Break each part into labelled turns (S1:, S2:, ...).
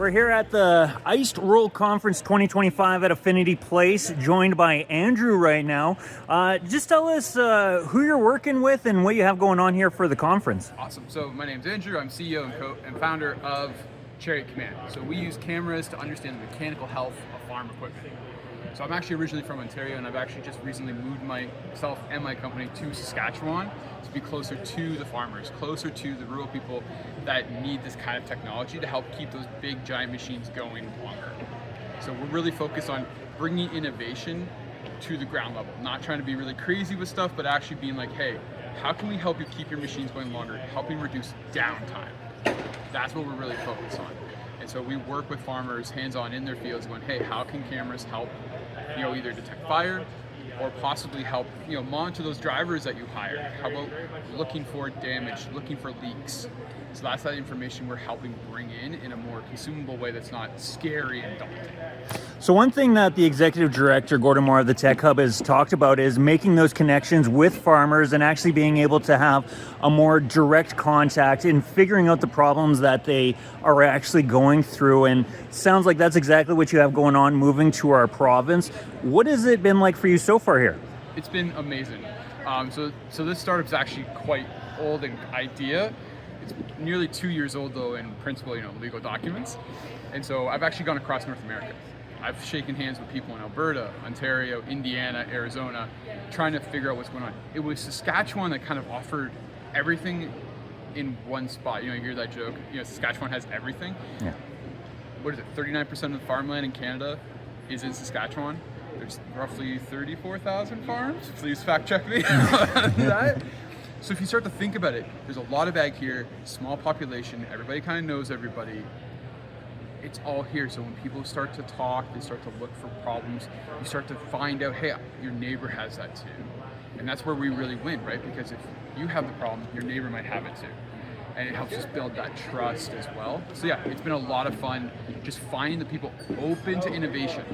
S1: We're here at the Iced World Conference 2025 at Affinity Place, joined by Andrew right now. Just tell us who you're working with and what you have going on here for the conference.
S2: Awesome. So my name's Andrew. I'm CEO and founder of Chariot Command. So we use cameras to understand the mechanical health of farm equipment. So I'm actually originally from Ontario, and I've actually just recently moved myself and my company to Saskatchewan to be closer to the farmers, closer to the rural people that need this kind of technology to help keep those big giant machines going longer. So we're really focused on bringing innovation to the ground level, not trying to be really crazy with stuff, but actually being like, hey, how can we help you keep your machines going longer, helping reduce downtime? That's what we're really focused on. And so we work with farmers hands-on in their fields going, hey, how can cameras help, either detect fire or possibly help, monitor those drivers that you hire? How about looking for damage, looking for leaks? So that's that information we're helping bring in a more consumable way that's not scary and daunting.
S1: So one thing that the executive director, Gordon Moore of the Tech Hub, has talked about is making those connections with farmers and actually being able to have a more direct contact in figuring out the problems that they are actually going through. And it sounds like that's exactly what you have going on moving to our province. What has it been like for you so far here?
S2: It's been amazing. So this startup's actually quite old in idea. It's nearly 2 years old though in principle, legal documents. And so I've actually gone across North America. I've shaken hands with people in Alberta, Ontario, Indiana, Arizona, trying to figure out what's going on. It was Saskatchewan that kind of offered everything in one spot. You hear that joke, Saskatchewan has everything.
S1: Yeah.
S2: What is it, 39% of the farmland in Canada is in Saskatchewan. There's roughly 34,000 farms. Please fact check me on that. So if you start to think about it, there's a lot of ag here, small population, everybody kind of knows everybody. It's all here. So when people start to talk, they start to look for problems, you start to find out, hey, your neighbor has that too. And that's where we really win, right? Because if you have the problem, your neighbor might have it too. And it helps us build that trust as well. So yeah, it's been a lot of fun just finding the people open to innovation.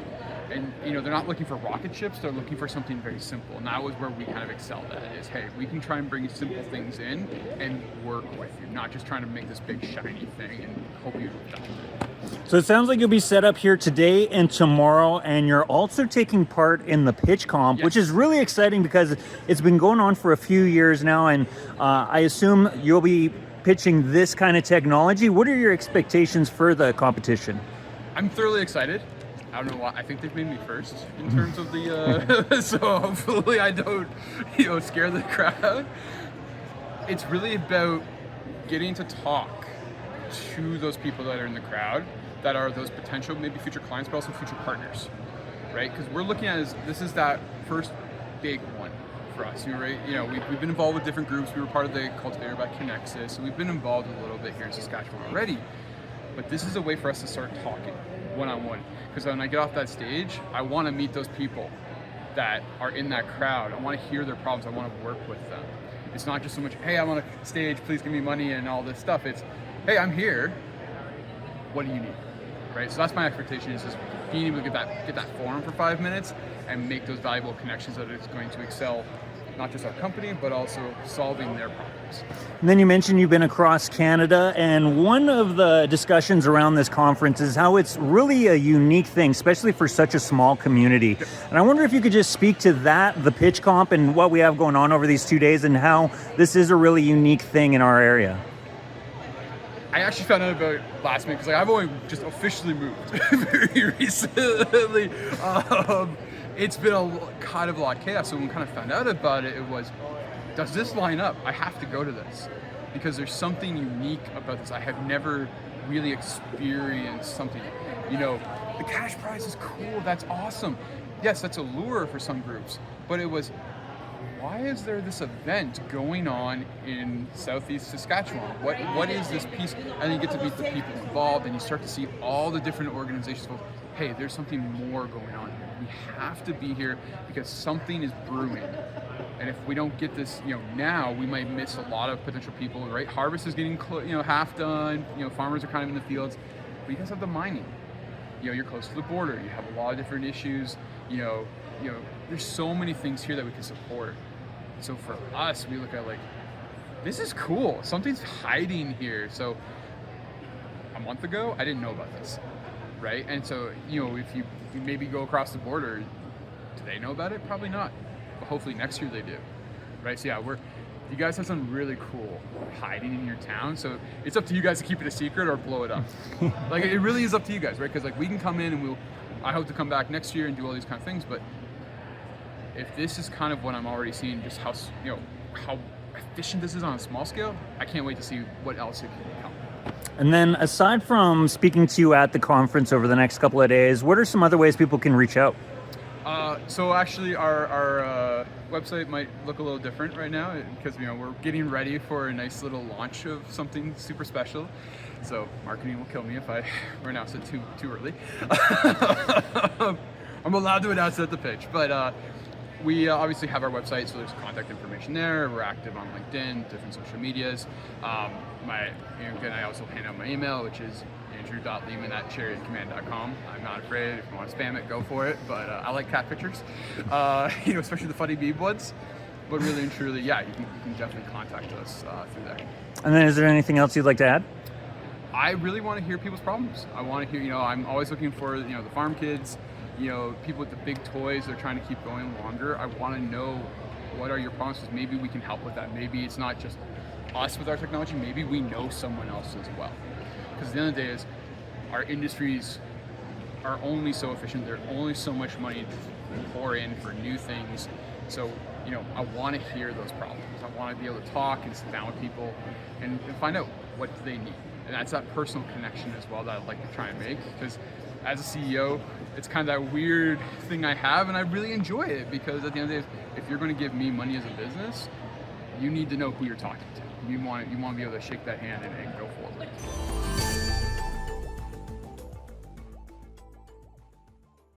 S2: And they're not looking for rocket ships, they're looking for something very simple. And that was where we kind of excelled at it, is, hey, we can try and bring simple things in and work with you, not just trying to make this big shiny thing and hope you adopt it.
S1: So it sounds like you'll be set up here today and tomorrow, and you're also taking part in the pitch comp,
S2: Yes.
S1: which is really exciting because it's been going on for a few years now, and I assume you'll be pitching this kind of technology. What are your expectations for the competition?
S2: I'm thoroughly excited. I don't know why. I think they've made me first in terms of the, so hopefully I don't, scare the crowd. It's really about getting to talk to those people that are in the crowd, that are those potential, maybe future clients, but also future partners, right? Because we're looking at this is that first big one for us, right? We've been involved with different groups. We were part of the Cultivator by Connexus, so we've been involved a little bit here in Saskatchewan already. But this is a way for us to start talking one-on-one. Because when I get off that stage, I want to meet those people that are in that crowd. I want to hear their problems. I want to work with them. It's not just so much, hey, I'm on a stage, please give me money and all this stuff. It's, hey, I'm here. What do you need? Right? So that's my expectation, is just being able to get that forum for 5 minutes and make those valuable connections that it's going to excel not just our company, but also solving their problems.
S1: And then you mentioned you've been across Canada, and one of the discussions around this conference is how it's really a unique thing, especially for such a small community. And I wonder if you could just speak to that, the pitch comp, and what we have going on over these 2 days, and how this is a really unique thing in our area.
S2: I actually found out about it last minute, because I've only just officially moved very recently. It's been a kind of a lot of chaos. So when we kind of found out about it, it was, does this line up? I have to go to this because there's something unique about this. I have never really experienced something. The cash prize is cool. That's awesome. Yes, that's a lure for some groups, but it was, why is there this event going on in Southeast Saskatchewan? What is this piece? And you get to meet the people involved, and you start to see all the different organizations go, hey, there's something more going on here. We have to be here because something is brewing. And if we don't get this, now, we might miss a lot of potential people, right? Harvest is getting, half done. Farmers are kind of in the fields. But you guys have the mining. You're close to the border. You have a lot of different issues. There's so many things here that we can support. So for us, we look at this is cool. Something's hiding here. So I'm month ago, I didn't know about this, right? And so, you know, if you maybe go across the border, do they know about it? Probably not. But hopefully next year they do, right? So yeah, you guys have something really cool hiding in your town, so it's up to you guys to keep it a secret or blow it up. Like, it really is up to you guys, right? Because like, we can come in and I hope to come back next year and do all these kind of things, but if this is kind of what I'm already seeing, just how, you know, how efficient this is on a small scale, I can't wait to see what else it can become.
S1: And then aside from speaking to you at the conference over the next couple of days, what are some other ways people can reach out?
S2: So actually our website might look a little different right now because, you know, we're getting ready for a nice little launch of something super special. So marketing will kill me if I announce it too early. I'm allowed to announce it at the pitch, but we obviously have our website, so there's contact information there. We're active on LinkedIn, different social medias. Again, I also hand out my email, which is andrew.leamen@chariotcommand.com. I'm not afraid. If you want to spam it, go for it. But I like cat pictures, you know, especially the funny bead ones. But really and truly, yeah, you can definitely contact us through there.
S1: And then is there anything else you'd like to add?
S2: I really want to hear people's problems. I want to hear, you know, I'm always looking for, you know, the farm kids, you know, people with the big toys that are trying to keep going longer. I want to know what are your problems, because maybe we can help with that. Maybe it's not just us with our technology, maybe we know someone else as well. Because at the end of the day is, our industries are only so efficient, there's only so much money to pour in for new things. So, you know, I want to hear those problems. I want to be able to talk and sit down with people and find out what do they need. And that's that personal connection as well that I'd like to try and make, because as a CEO, it's kind of that weird thing I have, and I really enjoy it, because at the end of the day, if you're going to give me money as a business, you need to know who you're talking to. You want to be able to shake that hand and go forward.